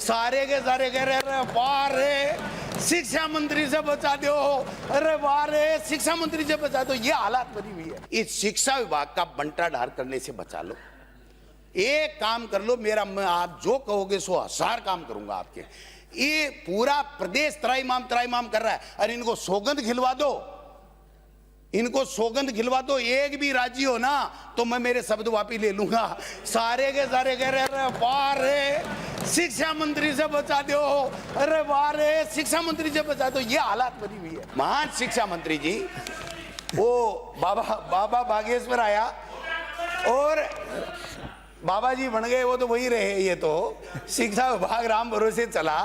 सारे के सारे कह रहे अरे वाह रे शिक्षा मंत्री से बचा दो, अरे वाह रे शिक्षा मंत्री से बचा दो। ये हालात बनी हुई है। इस शिक्षा विभाग का बंटा ढार करने से बचा लो। एक काम कर लो, मेरा मैं आप जो कहोगे सो हजार काम करूंगा आपके। ये पूरा प्रदेश त्राईमाम कर रहा है। अरे इनको सौगंध खिलवा दो, इनको सौगंध खिलवा दो। एक भी राजी हो ना तो मैं मेरे शब्द वापस ले लूंगा। सारे के सारे कह रहे अरे वाह रे शिक्षा मंत्री से बचा दो, अरे वाह रे शिक्षा मंत्री से बचा दो। ये हालात बनी हुई है। महान शिक्षा मंत्री जी वो बाबा बागेश्वर आया और बाबा जी बन गए, वो तो वही रहे। ये तो शिक्षा विभाग राम भरोसे चला।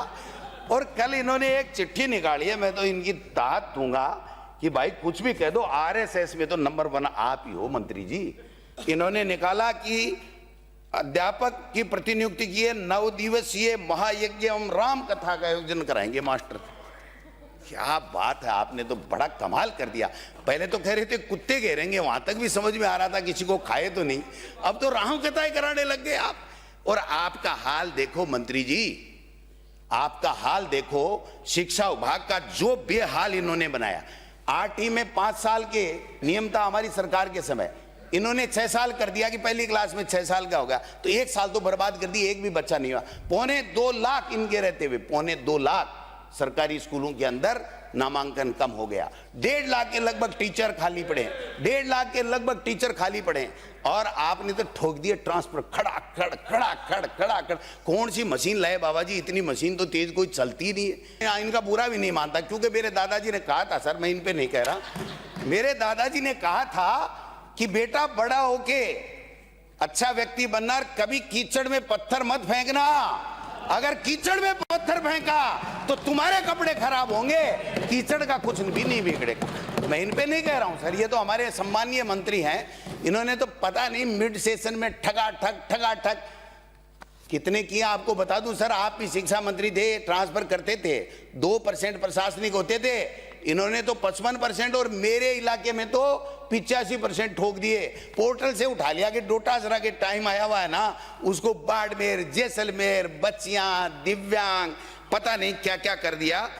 और कल इन्होंने एक चिट्ठी निकाली है, मैं तो इनकी दाद दूंगा कि भाई कुछ भी कह दो, आरएसएस में तो नंबर 1 आप ही हो मंत्री जी। इन्होंने निकाला कि अध्यापक की प्रतिनियुक्ति की है, 9 दिवसीय महायज्ञ एवं राम कथा का आयोजन कराएंगे मास्टर। क्या बात है, आपने तो बड़ा कमाल कर दिया। पहले तो कह रहे थे कुत्ते घेरेंगे, वहां तक भी समझ में आ रहा था किसी को खाए तो नहीं, अब तो राम कथाएं कराने लग गए आप। और आपका हाल देखो मंत्री जी, आपका हाल देखो। शिक्षा विभाग का जो बेहाल इन्होंने बनाया। आरटी में 5 साल के नियम था हमारी सरकार के समय, इन्होंने 6 साल कर दिया कि पहली क्लास में 6 साल का हो गया, तो 1 साल तो बर्बाद कर दी, एक भी बच्चा नहीं हुआ। 2.25 लाख इनके रहते हुए 2.25 लाख सरकारी स्कूलों के अंदर नामांकन कम हो गया। 1.5 लाख के लगभग टीचर खाली पड़े, 1.5 लाख के लगभग टीचर खाली पड़े। और आपने तो ठोक दिए ट्रांसफर, खड़ा खड़। कौन सी मशीन लाए बाबा जी, इतनी मशीन तो तेज कोई चलती नहीं है। इनका बुरा भी नहीं मानता, क्योंकि मेरे दादाजी ने कहा था, सर मैं इन पे नहीं कह रहा, मेरे दादाजी ने कहा था कि बेटा बड़ा होके अच्छा व्यक्ति बनना, कभी कीचड़ में पत्थर मत फेंकना। अगर कीचड़ में पत्थर फेंका तो तुम्हारे कपड़े खराब होंगे, कीचड़ का कुछ भी नहीं बिगड़ेगा। मैं इन पे नहीं कह रहा हूं सर, ये तो हमारे सम्मानीय मंत्री हैं। इन्होंने तो पता नहीं मिड सेशन में ठगा कितने किया आपको बता दूं सर। आप भी शिक्षा मंत्री थे, ट्रांसफर करते थे, 2% प्रशासनिक होते थे, इन्होंने तो 55% और मेरे इलाके में तो 85% ठोक दिए। पोर्टल से उठा लिया कि डोटासरा के टाइम आया हुआ है ना, उसको बाड़मेर, जैसलमेर, बच्चियां, दिव्यांग, पता नहीं क्या क्या कर दिया।